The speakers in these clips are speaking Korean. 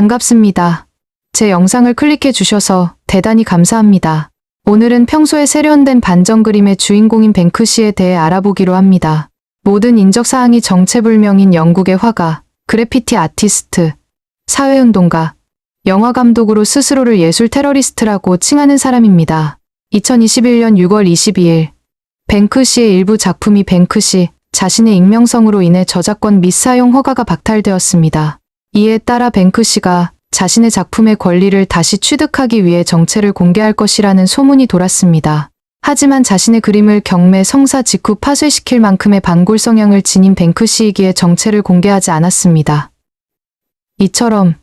반갑습니다. 제 영상을 클릭해 주셔서 대단히 감사합니다. 오늘은 평소에 세련된 반전 그림의 주인공인 뱅크시에 대해 알아보기로 합니다. 모든 인적사항이 정체불명인 영국의 화가, 그래피티 아티스트, 사회운동가, 영화감독으로 스스로를 예술 테러리스트라고 칭하는 사람입니다. 2021년 6월 22일, 뱅크시의 일부 작품이 뱅크시 자신의 익명성으로 인해 저작권 및 사용 허가가 박탈되었습니다. 이에 따라 뱅크시가 자신의 작품의 권리를 다시 취득하기 위해 정체를 공개할 것이라는 소문이 돌았습니다. 하지만 자신의 그림을 경매 성사 직후 파쇄시킬 만큼의 반골 성향을 지닌 뱅크시이기에 정체를 공개하지 않았습니다. 이처럼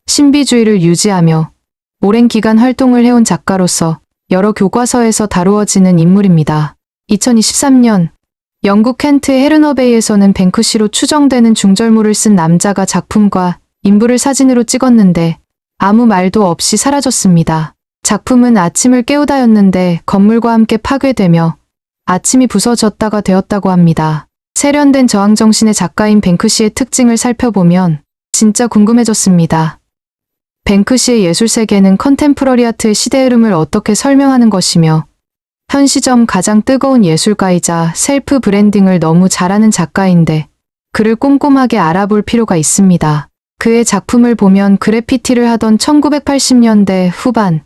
신비주의를 유지하며 오랜 기간 활동을 해온 작가로서 여러 교과서에서 다루어지는 인물입니다. 2023년 영국 켄트의 헤르너베이에서는 뱅크시로 추정되는 중절모를 쓴 남자가 작품과 인물을 사진으로 찍었는데 아무 말도 없이 사라졌습니다. 작품은 아침을 깨우다였는데 건물과 함께 파괴되며 아침이 부서졌다가 되었다고 합니다. 세련된 저항정신의 작가인 뱅크시의 특징을 살펴보면 진짜 궁금해졌습니다. 뱅크시의 예술세계는 컨템포러리 아트의 시대 흐름을 어떻게 설명하는 것이며 현 시점 가장 뜨거운 예술가이자 셀프 브랜딩을 너무 잘하는 작가인데 그를 꼼꼼하게 알아볼 필요가 있습니다. 그의 작품을 보면 그래피티를 하던 1980년대 후반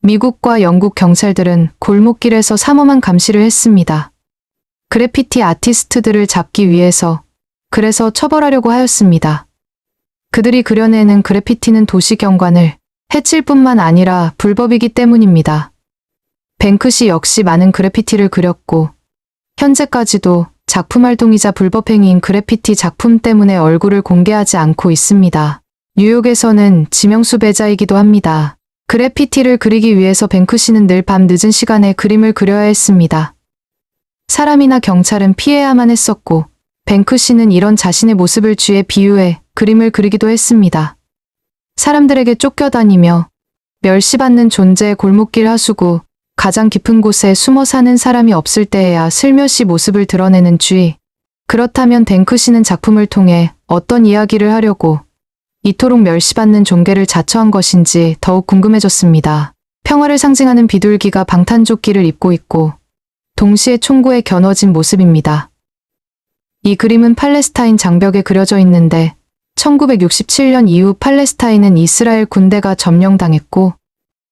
미국과 영국 경찰들은 골목길에서 삼엄한 감시를 했습니다. 그래피티 아티스트들을 잡기 위해서, 그래서 처벌하려고 하였습니다. 그들이 그려내는 그래피티는 도시 경관을 해칠 뿐만 아니라 불법이기 때문입니다. 뱅크시 역시 많은 그래피티를 그렸고 현재까지도 작품 활동이자 불법행위인 그래피티 작품 때문에 얼굴을 공개하지 않고 있습니다. 뉴욕에서는 지명수배자이기도 합니다. 그래피티를 그리기 위해서 뱅크시는 늘 밤 늦은 시간에 그림을 그려야 했습니다. 사람이나 경찰은 피해야만 했었고 뱅크시는 이런 자신의 모습을 쥐에 비유해 그림을 그리기도 했습니다. 사람들에게 쫓겨다니며 멸시받는 존재의 골목길 하수구, 가장 깊은 곳에 숨어 사는 사람이 없을 때에야 슬며시 모습을 드러내는 쥐. 그렇다면 뱅크시는 작품을 통해 어떤 이야기를 하려고 이토록 멸시받는 종괴를 자처한 것인지 더욱 궁금해졌습니다. 평화를 상징하는 비둘기가 방탄조끼를 입고 있고 동시에 총구에 겨눠진 모습입니다. 이 그림은 팔레스타인 장벽에 그려져 있는데 1967년 이후 팔레스타인은 이스라엘 군대가 점령당했고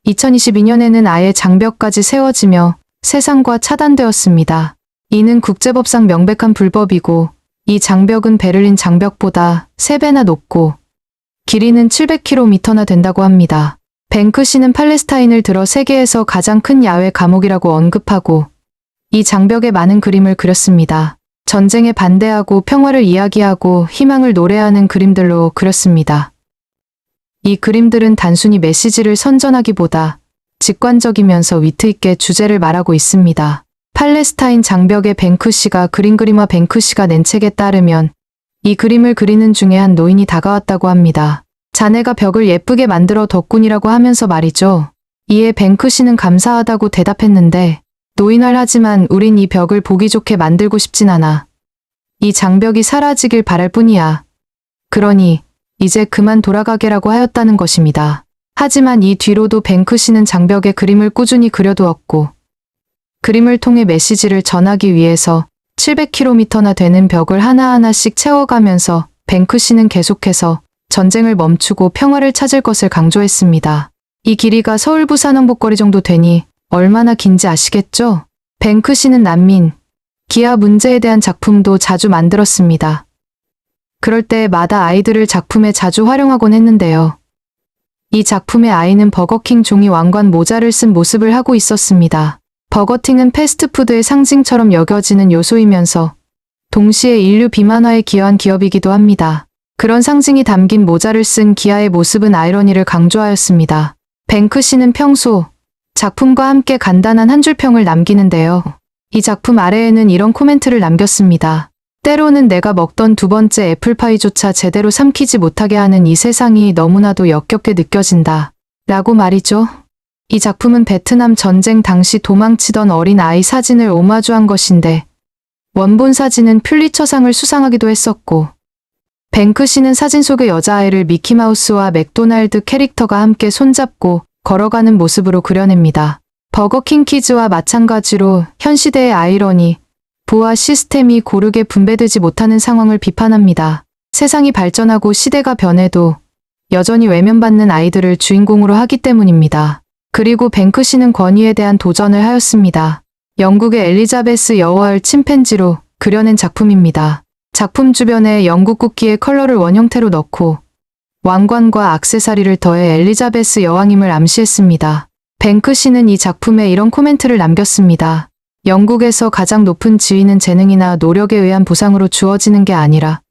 2022년에는 아예 장벽까지 세워지며 세상과 차단되었습니다. 이는 국제법상 명백한 불법이고 이 장벽은 베를린 장벽보다 3배나 높고 길이는 700km나 된다고 합니다. 뱅크시는 팔레스타인을 들어 세계에서 가장 큰 야외 감옥이라고 언급하고 이 장벽에 많은 그림을 그렸습니다. 전쟁에 반대하고 평화를 이야기하고 희망을 노래하는 그림들로 그렸습니다. 이 그림들은 단순히 메시지를 선전하기보다 직관적이면서 위트 있게 주제를 말하고 있습니다. 팔레스타인 장벽의 뱅크시가 그린 그림화 뱅크시가 낸 책에 따르면 이 그림을 그리는 중에 한 노인이 다가왔다고 합니다. 자네가 벽을 예쁘게 만들어 덕분이라고 하면서 말이죠. 이에 뱅크시는 감사하다고 대답했는데 노인말 하지만 우린 이 벽을 보기 좋게 만들고 싶진 않아. 이 장벽이 사라지길 바랄 뿐이야. 그러니 이제 그만 돌아가게라고 하였다는 것입니다. 하지만 이 뒤로도 뱅크시는 장벽에 그림을 꾸준히 그려두었고 그림을 통해 메시지를 전하기 위해서 700km나 되는 벽을 하나하나씩 채워가면서 뱅크시는 계속해서 전쟁을 멈추고 평화를 찾을 것을 강조했습니다. 이 길이가 서울 부산 왕복거리 정도 되니 얼마나 긴지 아시겠죠? 뱅크시는 난민, 기아 문제에 대한 작품도 자주 만들었습니다. 그럴 때마다 아이들을 작품에 자주 활용하곤 했는데요. 이 작품의 아이는 버거킹 종이 왕관 모자를 쓴 모습을 하고 있었습니다. 버거킹은 패스트푸드의 상징처럼 여겨지는 요소이면서 동시에 인류 비만화에 기여한 기업이기도 합니다. 그런 상징이 담긴 모자를 쓴 기아의 모습은 아이러니를 강조하였습니다. 뱅크시는 평소 작품과 함께 간단한 한 줄 평을 남기는데요. 이 작품 아래에는 이런 코멘트를 남겼습니다. 때로는 내가 먹던 두 번째 애플파이조차 제대로 삼키지 못하게 하는 이 세상이 너무나도 역겹게 느껴진다. 라고 말이죠. 이 작품은 베트남 전쟁 당시 도망치던 어린 아이 사진을 오마주한 것인데 원본 사진은 퓰리처상을 수상하기도 했었고 뱅크시는 사진 속의 여자아이를 미키마우스와 맥도날드 캐릭터가 함께 손잡고 걸어가는 모습으로 그려냅니다. 버거킹 키즈와 마찬가지로 현 시대의 아이러니, 부와 시스템이 고르게 분배되지 못하는 상황을 비판합니다. 세상이 발전하고 시대가 변해도 여전히 외면받는 아이들을 주인공으로 하기 때문입니다. 그리고 뱅크시는 권위에 대한 도전을 하였습니다. 영국의 엘리자베스 여왕을 침팬지로 그려낸 작품입니다. 작품 주변에 영국 국기의 컬러를 원형태로 넣고 왕관과 액세서리를 더해 엘리자베스 여왕임을 암시했습니다. 뱅크시는 이 작품에 이런 코멘트를 남겼습니다. 영국에서 가장 높은 지위는 재능이나 노력에 의한 보상으로 주어지는 게 아니라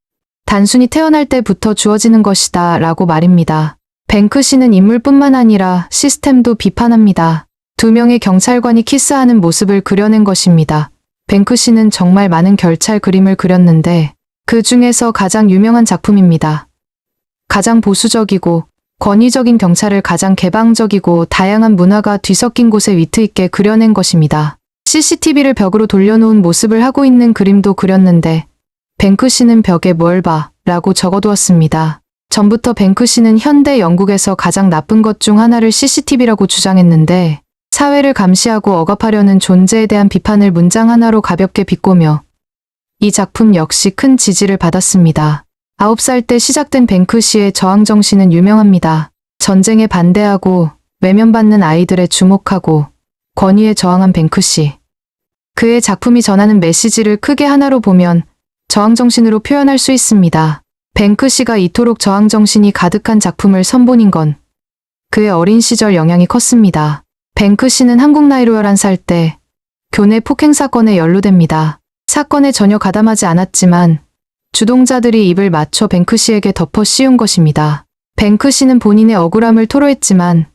단순히 태어날 때부터 주어지는 것이다 라고 말입니다. 뱅크시는 인물뿐만 아니라 시스템도 비판합니다. 두 명의 경찰관이 키스하는 모습을 그려낸 것입니다. 뱅크시는 정말 많은 결찰 그림을 그렸는데 그 중에서 가장 유명한 작품입니다. 가장 보수적이고 권위적인 경찰을 가장 개방적이고 다양한 문화가 뒤섞인 곳에 위트 있게 그려낸 것입니다. CCTV를 벽으로 돌려놓은 모습을 하고 있는 그림도 그렸는데 뱅크시는 벽에 뭘 봐? 라고 적어두었습니다. 전부터 뱅크시는 현대 영국에서 가장 나쁜 것 중 하나를 CCTV라고 주장했는데 사회를 감시하고 억압하려는 존재에 대한 비판을 문장 하나로 가볍게 비꼬며 이 작품 역시 큰 지지를 받았습니다. 9살 때 시작된 뱅크시의 저항 정신은 유명합니다. 전쟁에 반대하고 외면받는 아이들에 주목하고 권위에 저항한 뱅크시. 그의 작품이 전하는 메시지를 크게 하나로 보면 저항 정신으로 표현할 수 있습니다. 뱅크시가 이토록 저항 정신이 가득한 작품을 선보인 건 그의 어린 시절 영향이 컸습니다. 뱅크시는 한국 나이로 11살 때 교내 폭행 사건에 연루됩니다. 사건에 전혀 가담하지 않았지만 주동자들이 입을 맞춰 뱅크시에게 덮어 씌운 것입니다. 뱅크시는 본인의 억울함을 토로했지만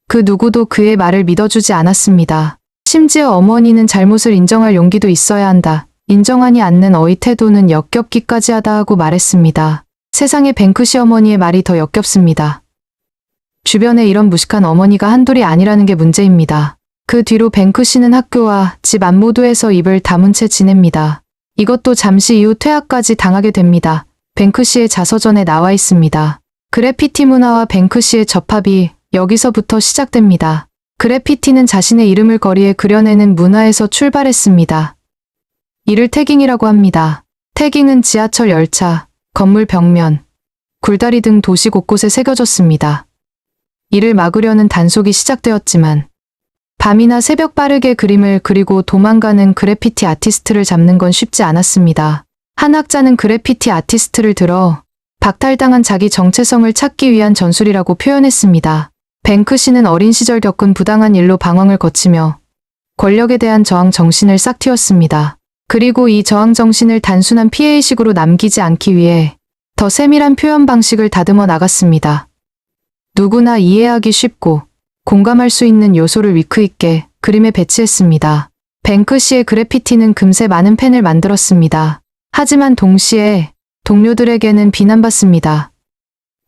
그 누구도 그의 말을 믿어주지 않았습니다. 심지어 어머니는 잘못을 인정할 용기도 있어야 한다. 인정하지 않는 어의 태도는 역겹기까지 하다 하고 말했습니다. 세상에 뱅크시 어머니의 말이 더 역겹습니다. 주변에 이런 무식한 어머니가 한둘이 아니라는 게 문제입니다. 그 뒤로 뱅크시는 학교와 집 안모두에서 입을 다문 채 지냅니다. 이것도 잠시 이후 퇴학까지 당하게 됩니다. 뱅크시의 자서전에 나와 있습니다. 그래피티 문화와 뱅크시의 접합이 여기서부터 시작됩니다. 그래피티는 자신의 이름을 거리에 그려내는 문화에서 출발했습니다. 이를 태깅이라고 합니다. 태깅은 지하철 열차, 건물 벽면, 굴다리 등 도시 곳곳에 새겨졌습니다. 이를 막으려는 단속이 시작되었지만 밤이나 새벽 빠르게 그림을 그리고 도망가는 그래피티 아티스트를 잡는 건 쉽지 않았습니다. 한 학자는 그래피티 아티스트를 들어 박탈당한 자기 정체성을 찾기 위한 전술이라고 표현했습니다. 뱅크시는 어린 시절 겪은 부당한 일로 방황을 거치며 권력에 대한 저항 정신을 싹 틔웠습니다. 그리고 이 저항 정신을 단순한 피해의식으로 남기지 않기 위해 더 세밀한 표현 방식을 다듬어 나갔습니다. 누구나 이해하기 쉽고 공감할 수 있는 요소를 위크 있게 그림에 배치했습니다. 뱅크시의 그래피티는 금세 많은 팬을 만들었습니다. 하지만 동시에 동료들에게는 비난받습니다.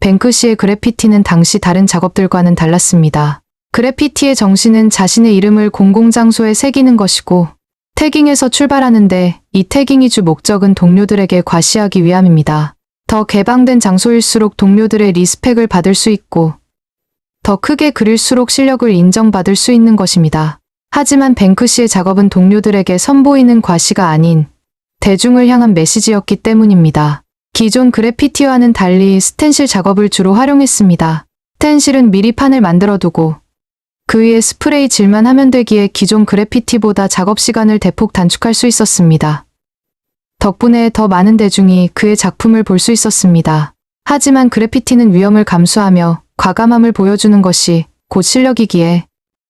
뱅크시의 그래피티는 당시 다른 작업들과는 달랐습니다. 그래피티의 정신은 자신의 이름을 공공장소에 새기는 것이고 태깅에서 출발하는데 이 태깅이 주 목적은 동료들에게 과시하기 위함입니다. 더 개방된 장소일수록 동료들의 리스펙을 받을 수 있고 더 크게 그릴수록 실력을 인정받을 수 있는 것입니다. 하지만 뱅크시의 작업은 동료들에게 선보이는 과시가 아닌 대중을 향한 메시지였기 때문입니다. 기존 그래피티와는 달리 스텐실 작업을 주로 활용했습니다. 스텐실은 미리 판을 만들어두고 그 위에 스프레이 질만 하면 되기에 기존 그래피티보다 작업 시간을 대폭 단축할 수 있었습니다. 덕분에 더 많은 대중이 그의 작품을 볼 수 있었습니다. 하지만 그래피티는 위험을 감수하며 과감함을 보여주는 것이 곧 실력이기에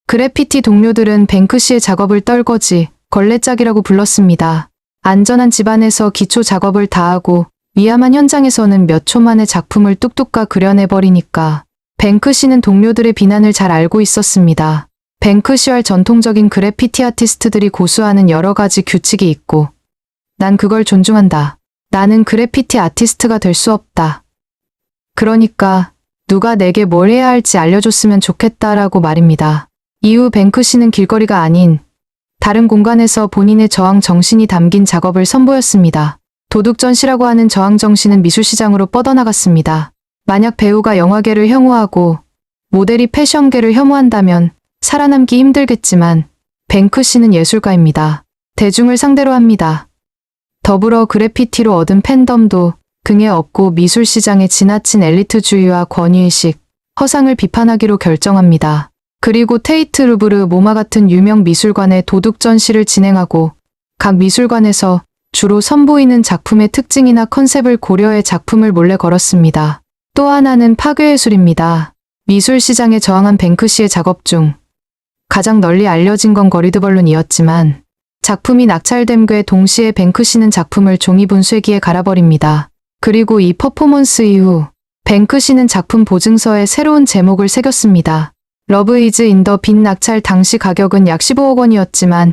그래피티 동료들은 뱅크시의 작업을 떨거지 걸레짝이라고 불렀습니다. 안전한 집안에서 기초 작업을 다하고 위험한 현장에서는 몇 초 만에 작품을 뚝뚝가 그려내버리니까 뱅크시는 동료들의 비난을 잘 알고 있었습니다. 뱅크시와 전통적인 그래피티 아티스트들이 고수하는 여러 가지 규칙이 있고 난 그걸 존중한다. 나는 그래피티 아티스트가 될 수 없다. 그러니까 누가 내게 뭘 해야 할지 알려줬으면 좋겠다라고 말입니다. 이후 뱅크시는 길거리가 아닌 다른 공간에서 본인의 저항 정신이 담긴 작업을 선보였습니다. 도둑전시라고 하는 저항정신은 미술시장으로 뻗어나갔습니다. 만약 배우가 영화계를 혐오하고 모델이 패션계를 혐오한다면 살아남기 힘들겠지만 뱅크시는 예술가입니다. 대중을 상대로 합니다. 더불어 그래피티로 얻은 팬덤도 등에 업고 미술시장의 지나친 엘리트주의와 권위의식, 허상을 비판하기로 결정합니다. 그리고 테이트 루브르 모마 같은 유명 미술관에 도둑전시를 진행하고 각 미술관에서 주로 선보이는 작품의 특징이나 컨셉을 고려해 작품을 몰래 걸었습니다. 또 하나는 파괴예술입니다. 미술시장에 저항한 뱅크시의 작업 중 가장 널리 알려진 건 거리드벌룬이었지만 작품이 낙찰됨과 동시에 뱅크시는 작품을 종이분쇄기에 갈아버립니다. 그리고 이 퍼포먼스 이후 뱅크시는 작품 보증서에 새로운 제목을 새겼습니다. 러브 이즈 인 더 빈. 낙찰 당시 가격은 약 15억 원이었지만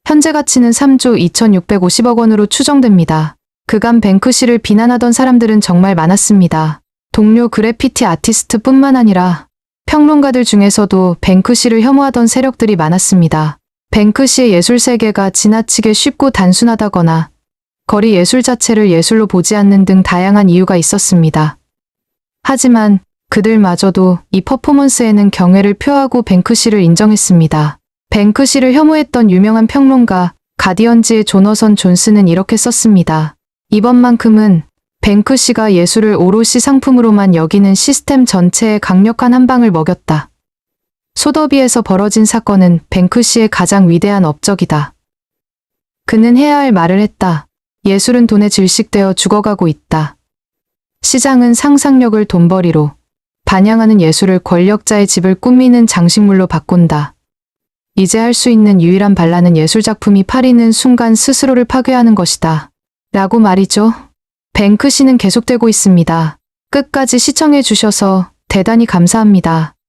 현재 가치는 3조 2650억 원으로 추정됩니다. 그간 뱅크시를 비난하던 사람들은 정말 많았습니다. 동료 그래피티 아티스트뿐만 아니라 평론가들 중에서도 뱅크시를 혐오하던 세력들이 많았습니다. 뱅크시의 예술 세계가 지나치게 쉽고 단순하다거나 거리 예술 자체를 예술로 보지 않는 등 다양한 이유가 있었습니다. 하지만 그들마저도 이 퍼포먼스에는 경애를 표하고 뱅크시를 인정했습니다. 뱅크시를 혐오했던 유명한 평론가 가디언지의 조너선 존스는 이렇게 썼습니다. 이번만큼은 뱅크시가 예술을 오롯이 상품으로만 여기는 시스템 전체에 강력한 한 방을 먹였다. 소더비에서 벌어진 사건은 뱅크시의 가장 위대한 업적이다. 그는 해야 할 말을 했다. 예술은 돈에 질식되어 죽어가고 있다. 시장은 상상력을 돈벌이로, 반영하는 예술을 권력자의 집을 꾸미는 장식물로 바꾼다. 이제 할 수 있는 유일한 반란은 예술작품이 팔리는 순간 스스로를 파괴하는 것이다. 라고 말이죠. 뱅크시는 계속되고 있습니다. 끝까지 시청해 주셔서 대단히 감사합니다.